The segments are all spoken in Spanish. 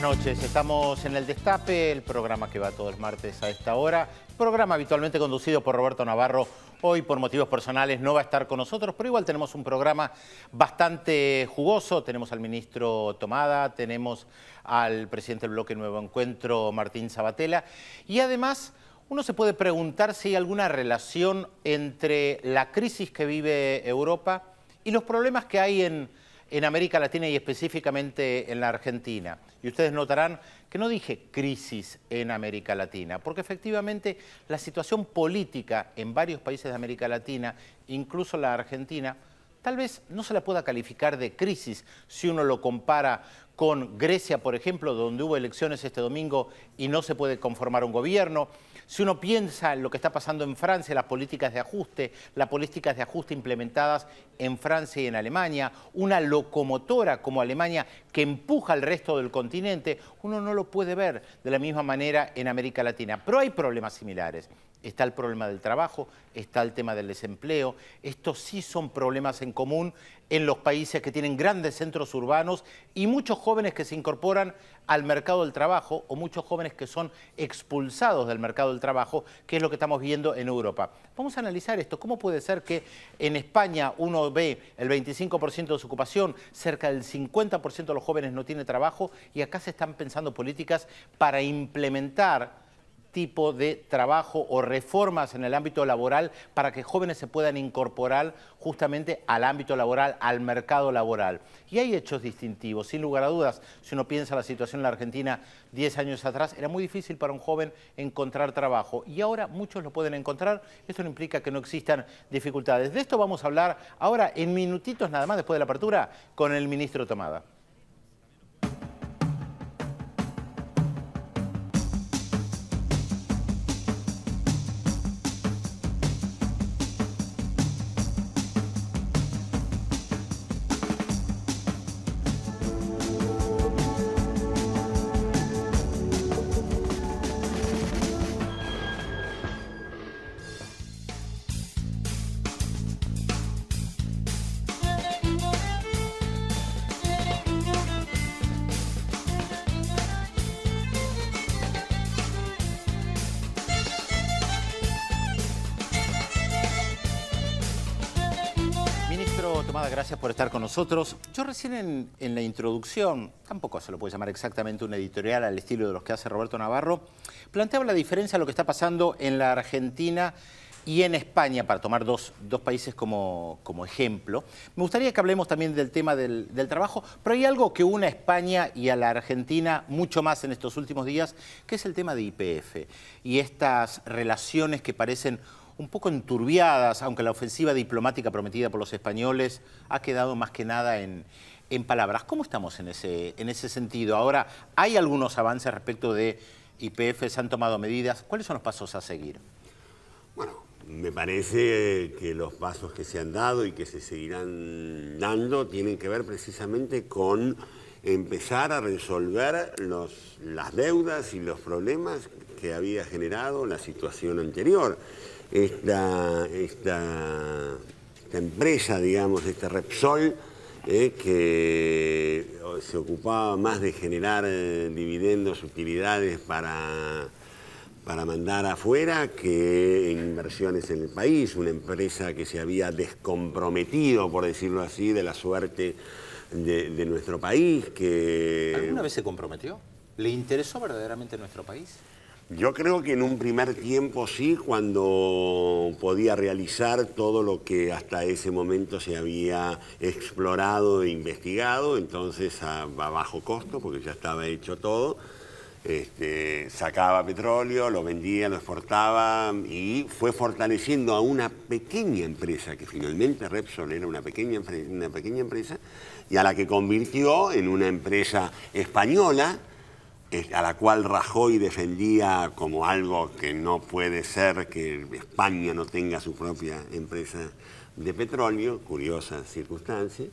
Buenas noches, estamos en El Destape, el programa que va todos los martes a esta hora. Programa habitualmente conducido por Roberto Navarro. Hoy, por motivos personales, no va a estar con nosotros, pero igual tenemos un programa bastante jugoso. Tenemos al ministro Tomada, tenemos al presidente del bloque Nuevo Encuentro, Martín Sabatella. Y además, uno se puede preguntar si hay alguna relación entre la crisis que vive Europa y los problemas que hay en América Latina y específicamente en la Argentina. Y ustedes notarán que no dije crisis en América Latina, porque efectivamente la situación política en varios países de América Latina, incluso la Argentina, tal vez no se la pueda calificar de crisis si uno lo compara con Grecia, por ejemplo, donde hubo elecciones este domingo y no se puede conformar un gobierno. Si uno piensa en lo que está pasando en Francia, las políticas de ajuste implementadas en Francia y en Alemania, una locomotora como Alemania que empuja al resto del continente, uno no lo puede ver de la misma manera en América Latina. Pero hay problemas similares. Está el problema del trabajo, está el tema del desempleo. Estos sí son problemas en común en los países que tienen grandes centros urbanos y muchos jóvenes que se incorporan al mercado del trabajo o muchos jóvenes que son expulsados del mercado del trabajo, que es lo que estamos viendo en Europa. Vamos a analizar esto. ¿Cómo puede ser que en España uno ve el 25% de su ocupación, cerca del 50% de los jóvenes no tiene trabajo y acá se están pensando políticas para implementar tipo de trabajo o reformas en el ámbito laboral para que jóvenes se puedan incorporar justamente al ámbito laboral, al mercado laboral? Y hay hechos distintivos, sin lugar a dudas. Si uno piensa la situación en la Argentina 10 años atrás, era muy difícil para un joven encontrar trabajo y ahora muchos lo pueden encontrar. Esto no implica que no existan dificultades. De esto vamos a hablar ahora en minutitos nada más después de la apertura con el ministro Tomada. Tomada, gracias por estar con nosotros. Yo recién en la introducción, tampoco se lo puede llamar exactamente un editorial al estilo de los que hace Roberto Navarro, planteaba la diferencia de lo que está pasando en la Argentina y en España, para tomar dos países como ejemplo. Me gustaría que hablemos también del tema del trabajo, pero hay algo que une a España y a la Argentina mucho más en estos últimos días, que es el tema de YPF y estas relaciones que parecen un poco enturbiadas, aunque la ofensiva diplomática prometida por los españoles ha quedado más que nada en palabras. ¿Cómo estamos en ese sentido? Ahora, ¿hay algunos avances respecto de YPF? ¿Se han tomado medidas? ¿Cuáles son los pasos a seguir? Bueno, me parece que los pasos que se han dado y que se seguirán dando tienen que ver precisamente con empezar a resolver las deudas y los problemas que había generado la situación anterior. Esta empresa, digamos, este Repsol, que se ocupaba más de generar dividendos, utilidades para mandar afuera que inversiones en el país, una empresa que se había descomprometido, por decirlo así, de la suerte de nuestro país. ¿Alguna vez se comprometió? ¿Le interesó verdaderamente nuestro país? Yo creo que en un primer tiempo sí, cuando podía realizar todo lo que hasta ese momento se había explorado e investigado, entonces a bajo costo, porque ya estaba hecho todo. Sacaba petróleo, lo vendía, lo exportaba y fue fortaleciendo a una pequeña empresa, que finalmente Repsol era una pequeña empresa, y a la que convirtió en una empresa española, a la cual Rajoy defendía como algo que no puede ser que España no tenga su propia empresa de petróleo, curiosa circunstancia,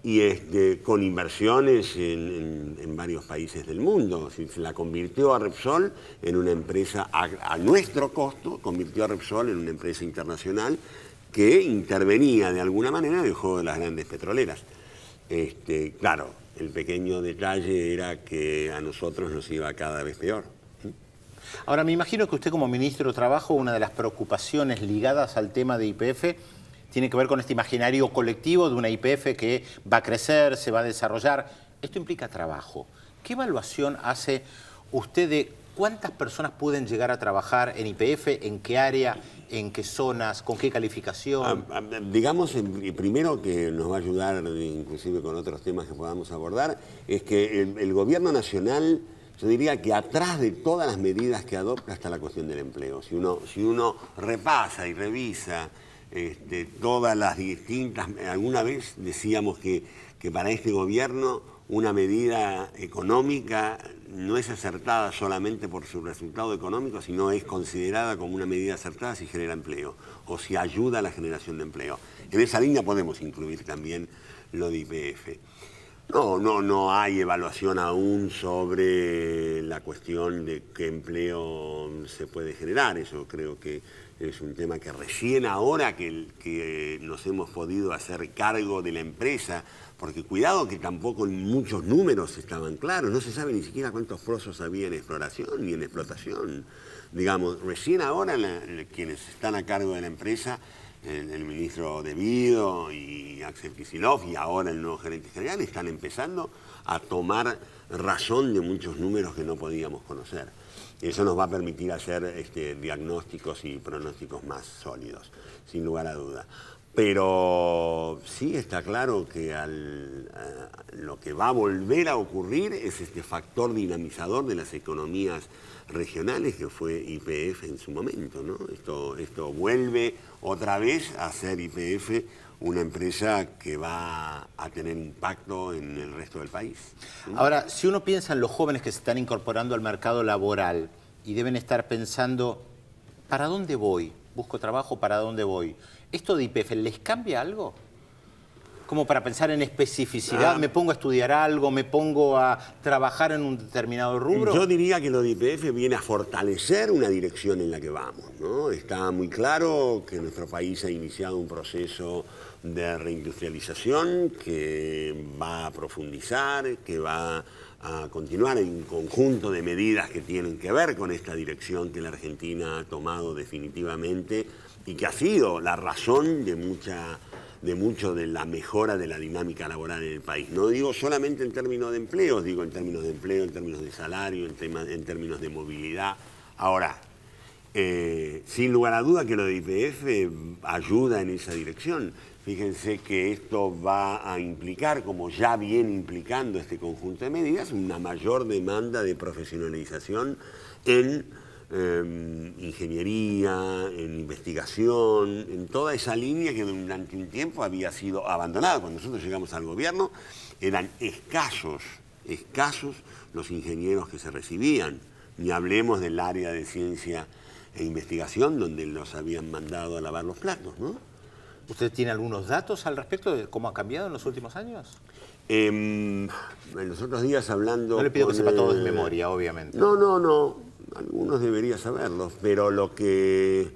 y con inversiones en varios países del mundo. Se la convirtió a Repsol en una empresa, a nuestro costo, convirtió a Repsol en una empresa internacional que intervenía de alguna manera en el juego de las grandes petroleras. Claro, El pequeño detalle era que a nosotros nos iba cada vez peor. Ahora, me imagino que usted como ministro de Trabajo, una de las preocupaciones ligadas al tema de YPF tiene que ver con este imaginario colectivo de una YPF que va a crecer, se va a desarrollar. Esto implica trabajo. ¿Qué evaluación hace usted de cuántas personas pueden llegar a trabajar en YPF, en qué área, en qué zonas, con qué calificación? Digamos, primero que nos va a ayudar, inclusive con otros temas que podamos abordar, es que el gobierno nacional, yo diría que atrás de todas las medidas que adopta está la cuestión del empleo. Si uno repasa y revisa todas las distintas... Alguna vez decíamos que para este gobierno una medida económica no es acertada solamente por su resultado económico, sino es considerada como una medida acertada si genera empleo o si ayuda a la generación de empleo. En esa línea podemos incluir también lo de YPF. No hay evaluación aún sobre la cuestión de qué empleo se puede generar. Eso creo que es un tema que recién ahora que nos hemos podido hacer cargo de la empresa, porque cuidado que tampoco muchos números estaban claros, no se sabe ni siquiera cuántos pozos había en exploración ni en explotación. Digamos, recién ahora quienes están a cargo de la empresa, el ministro De Vido y Axel Kicillof y ahora el nuevo gerente general están empezando a tomar razón de muchos números que no podíamos conocer. Eso nos va a permitir hacer diagnósticos y pronósticos más sólidos, sin lugar a duda. Pero sí está claro que lo que va a volver a ocurrir es este factor dinamizador de las economías regionales que fue YPF en su momento, ¿no? Esto vuelve otra vez a ser YPF una empresa que va a tener impacto en el resto del país. Ahora, si uno piensa en los jóvenes que se están incorporando al mercado laboral y deben estar pensando, ¿para dónde voy? ¿Busco trabajo? ¿Para dónde voy? ¿Esto de YPF les cambia algo? Como para pensar en especificidad, ¿me pongo a estudiar algo? ¿Me pongo a trabajar en un determinado rubro? Yo diría que lo de YPF viene a fortalecer una dirección en la que vamos, ¿no? Está muy claro que nuestro país ha iniciado un proceso de reindustrialización que va a profundizar, que va a continuar en un conjunto de medidas que tienen que ver con esta dirección que la Argentina ha tomado definitivamente y que ha sido la razón de mucho de la mejora de la dinámica laboral en el país. No digo solamente en términos de empleo, digo en términos de empleo, en términos de salario, en términos de movilidad. Ahora, sin lugar a duda que lo de YPF ayuda en esa dirección. Fíjense que esto va a implicar, como ya viene implicando este conjunto de medidas, una mayor demanda de profesionalización en ingeniería, en investigación, en toda esa línea que durante un tiempo había sido abandonada. Cuando nosotros llegamos al gobierno eran escasos los ingenieros que se recibían, ni hablemos del área de ciencia e investigación donde los habían mandado a lavar los platos, ¿no? ¿Usted tiene algunos datos al respecto de cómo ha cambiado en los últimos años? En los otros días hablando... No le pido que sepa todo de memoria, obviamente. No. Algunos deberían saberlos, pero lo que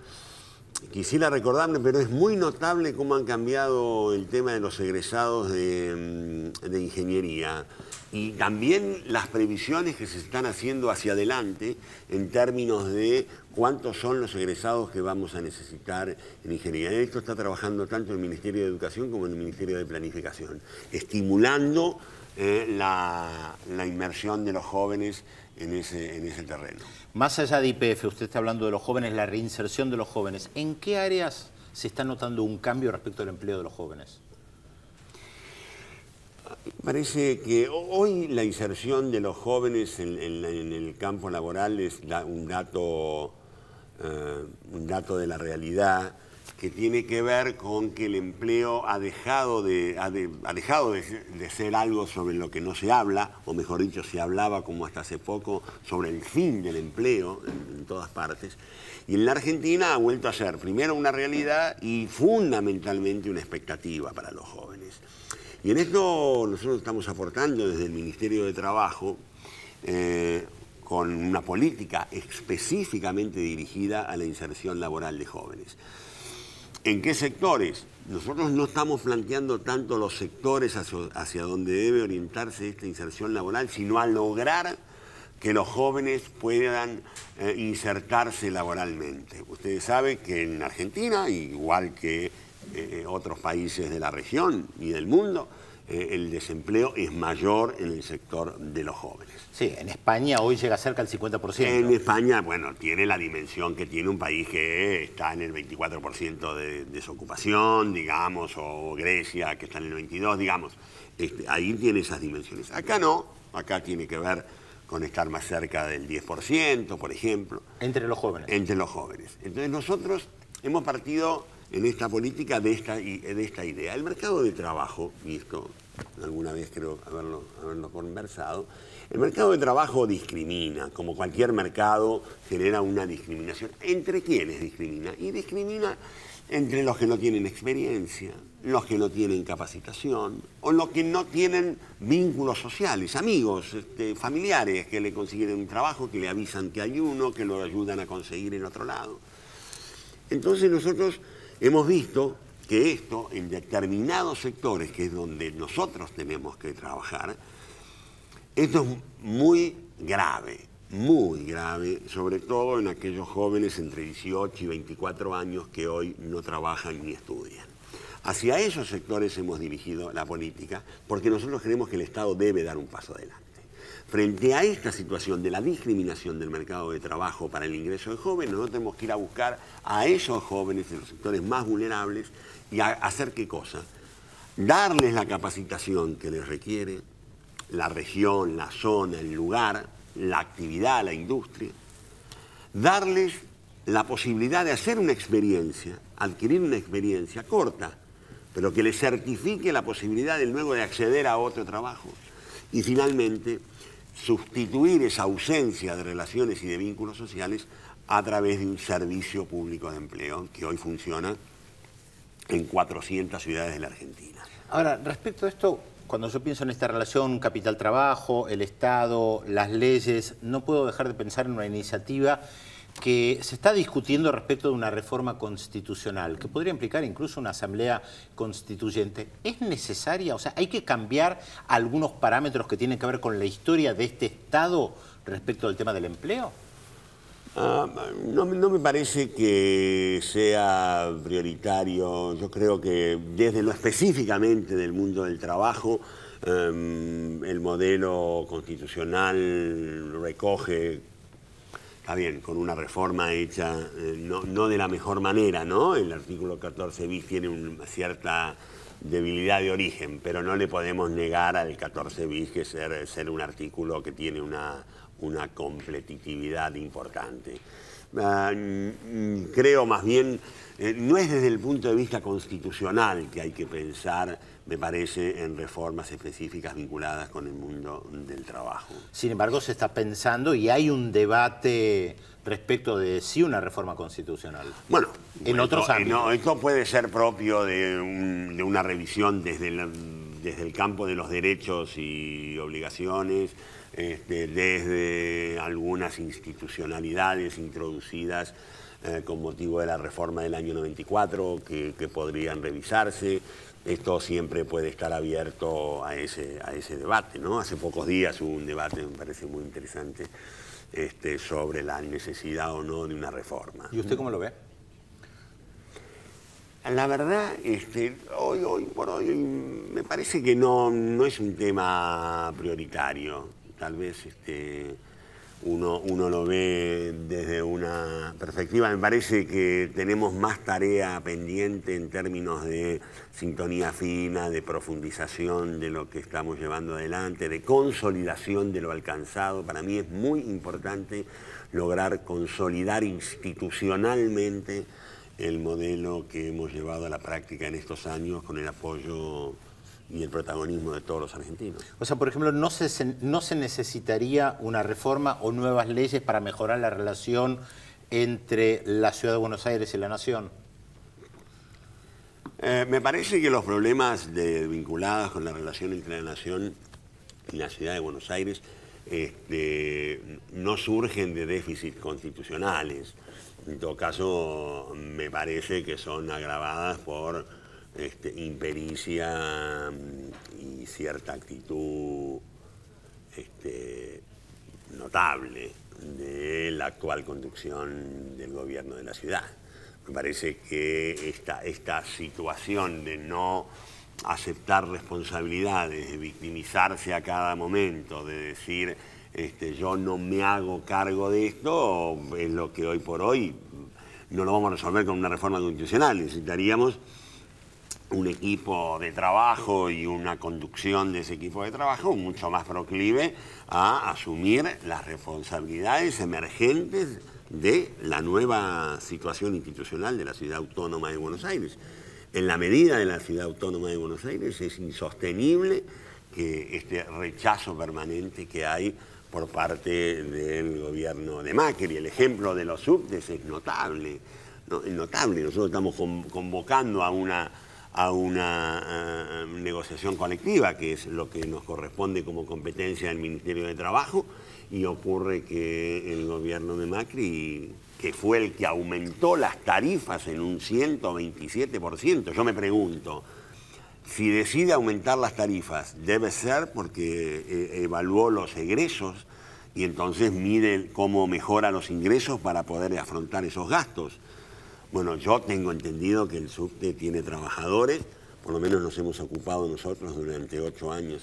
quisiera recordarme, pero es muy notable cómo han cambiado el tema de los egresados de ingeniería y también las previsiones que se están haciendo hacia adelante en términos de cuántos son los egresados que vamos a necesitar en ingeniería. Esto está trabajando tanto el Ministerio de Educación como el Ministerio de Planificación, estimulando la inmersión de los jóvenes en ese terreno. Más allá de YPF, usted está hablando de los jóvenes, la reinserción de los jóvenes. ¿En qué áreas se está notando un cambio respecto al empleo de los jóvenes? Parece que hoy la inserción de los jóvenes en el campo laboral es un dato de la realidad que tiene que ver con que el empleo ha dejado de ser algo sobre lo que no se habla, o mejor dicho, se hablaba como hasta hace poco sobre el fin del empleo en todas partes. Y en la Argentina ha vuelto a ser primero una realidad y fundamentalmente una expectativa para los jóvenes. Y en esto nosotros estamos aportando desde el Ministerio de Trabajo con una política específicamente dirigida a la inserción laboral de jóvenes. ¿En qué sectores? nosotros no estamos planteando tanto los sectores hacia donde debe orientarse esta inserción laboral, sino a lograr que los jóvenes puedan insertarse laboralmente. Ustedes saben que en Argentina, igual que otros países de la región y del mundo, el desempleo es mayor en el sector de los jóvenes. Sí, en España hoy llega cerca al 50%. En España, bueno, tiene la dimensión que tiene un país que está en el 24% de desocupación, digamos, o Grecia, que está en el 22%, digamos. Ahí tiene esas dimensiones. Acá no, acá tiene que ver con estar más cerca del 10%, por ejemplo. Entre los jóvenes. Entre los jóvenes. Entonces nosotros hemos partido en esta política de esta idea. El mercado de trabajo, y esto alguna vez creo haberlo conversado, el mercado de trabajo discrimina, como cualquier mercado genera una discriminación. ¿Entre quiénes discrimina? Y discrimina entre los que no tienen experiencia, los que no tienen capacitación, o los que no tienen vínculos sociales, amigos, familiares que le consiguen un trabajo, que le avisan que hay uno, que lo ayudan a conseguir en otro lado. Entonces nosotros hemos visto que esto, en determinados sectores, que es donde nosotros tenemos que trabajar, esto es muy grave, sobre todo en aquellos jóvenes entre 18 y 24 años que hoy no trabajan ni estudian. Hacia esos sectores hemos dirigido la política, porque nosotros creemos que el Estado debe dar un paso adelante. Frente a esta situación de la discriminación del mercado de trabajo para el ingreso de jóvenes, nosotros tenemos que ir a buscar a esos jóvenes en los sectores más vulnerables y a hacer ¿qué cosa? Darles la capacitación que les requiere la región, la zona, el lugar, la actividad, la industria. Darles la posibilidad de hacer una experiencia, adquirir una experiencia corta, pero que les certifique la posibilidad de luego de acceder a otro trabajo. Y finalmente, sustituir esa ausencia de relaciones y de vínculos sociales a través de un servicio público de empleo que hoy funciona en 400 ciudades de la Argentina. Ahora, respecto a esto, cuando yo pienso en esta relación capital-trabajo, el Estado, las leyes, no puedo dejar de pensar en una iniciativa que se está discutiendo respecto de una reforma constitucional, que podría implicar incluso una asamblea constituyente. ¿Es necesaria? O sea, ¿hay que cambiar algunos parámetros que tienen que ver con la historia de este Estado respecto del tema del empleo? No me parece que sea prioritario. Yo creo que desde lo específicamente del mundo del trabajo, el modelo constitucional recoge, está bien, con una reforma hecha no de la mejor manera, ¿no? El artículo 14 bis tiene una cierta debilidad de origen, pero no le podemos negar al 14 bis que ser un artículo que tiene una competitividad importante. Creo más bien, no es desde el punto de vista constitucional que hay que pensar, me parece, en reformas específicas vinculadas con el mundo del trabajo. Sin embargo, se está pensando y hay un debate respecto de sí una reforma constitucional. Bueno, en otros ámbitos. Esto puede ser propio de una revisión desde el campo de los derechos y obligaciones, desde algunas institucionalidades introducidas con motivo de la reforma del año 94 que podrían revisarse. Esto siempre puede estar abierto a ese debate, ¿no? Hace pocos días hubo un debate, me parece muy interesante, sobre la necesidad o no de una reforma. ¿Y usted cómo lo ve? La verdad, hoy por hoy, me parece que no es un tema prioritario. Tal vez uno lo ve desde una perspectiva. Me parece que tenemos más tarea pendiente en términos de sintonía fina, de profundización de lo que estamos llevando adelante, de consolidación de lo alcanzado. Para mí es muy importante lograr consolidar institucionalmente el modelo que hemos llevado a la práctica en estos años con el apoyo y el protagonismo de todos los argentinos. O sea, por ejemplo, ¿no se necesitaría una reforma o nuevas leyes para mejorar la relación entre la Ciudad de Buenos Aires y la Nación? Me parece que los problemas vinculados con la relación entre la Nación y la Ciudad de Buenos Aires no surgen de déficits constitucionales. En todo caso, me parece que son agravadas por impericia y cierta actitud notable de la actual conducción del gobierno de la ciudad. Me parece que esta situación de no aceptar responsabilidades, de victimizarse a cada momento, de decir yo no me hago cargo de esto, es lo que hoy por hoy no lo vamos a resolver con una reforma constitucional. Necesitaríamos un equipo de trabajo y una conducción de ese equipo de trabajo mucho más proclive a asumir las responsabilidades emergentes de la nueva situación institucional de la Ciudad Autónoma de Buenos Aires. En la medida de la Ciudad Autónoma de Buenos Aires es insostenible que este rechazo permanente que hay por parte del gobierno de Macri. El ejemplo de los subtes es notable, ¿no? Es notable. Nosotros estamos convocando a una negociación colectiva, que es lo que nos corresponde como competencia del Ministerio de Trabajo, y ocurre que el gobierno de Macri, que fue el que aumentó las tarifas en un 127%, yo me pregunto, si decide aumentar las tarifas, debe ser porque evaluó los egresos y entonces mide cómo mejora los ingresos para poder afrontar esos gastos. Bueno, yo tengo entendido que el subte tiene trabajadores, por lo menos nos hemos ocupado nosotros durante 8 años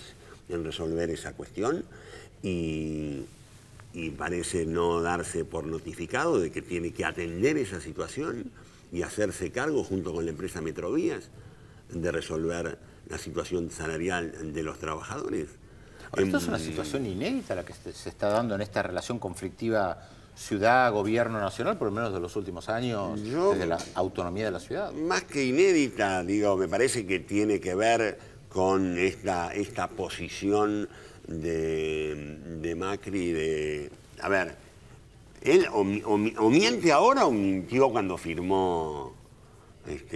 en resolver esa cuestión y parece no darse por notificado de que tiene que atender esa situación y hacerse cargo junto con la empresa Metrovías de resolver la situación salarial de los trabajadores. Ahora, esto es una situación inédita la que se está dando en esta relación conflictiva ciudad-gobierno nacional, por lo menos de los últimos años, desde la autonomía de la ciudad. Más que inédita, digo, me parece que tiene que ver con esta posición de Macri de... A ver, él o miente ahora o mintió cuando firmó,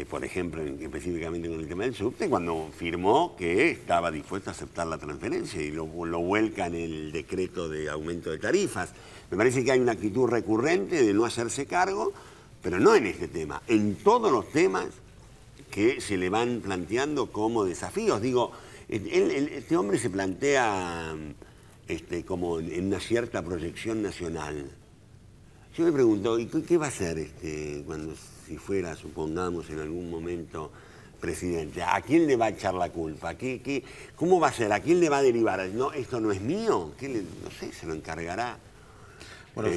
por ejemplo, específicamente con el tema del subte, cuando firmó que estaba dispuesto a aceptar la transferencia y lo vuelca en el decreto de aumento de tarifas. Me parece que hay una actitud recurrente de no hacerse cargo, pero no en este tema, en todos los temas que se le van planteando como desafíos. Digo, este hombre se plantea como en una cierta proyección nacional. Yo me pregunto, ¿y qué va a hacer si fuera, supongamos, en algún momento presidente? ¿A quién le va a echar la culpa? ¿Cómo va a ser? ¿A quién le va a derivar? No, esto no es mío. No sé, se lo encargará. Bueno,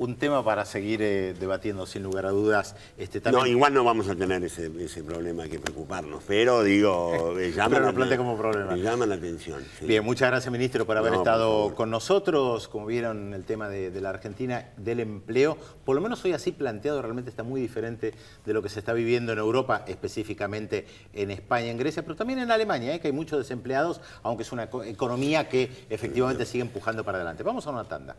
un tema para seguir debatiendo, sin lugar a dudas. También... No, igual no vamos a tener ese problema que preocuparnos, pero digo, llama la atención. Sí. Bien, muchas gracias, ministro, por haber estado con nosotros. Como vieron, el tema de la Argentina, del empleo, por lo menos hoy así planteado, realmente está muy diferente de lo que se está viviendo en Europa, específicamente en España, en Grecia, pero también en Alemania, que hay muchos desempleados, aunque es una economía que efectivamente sigue empujando para adelante. Vamos a una tanda.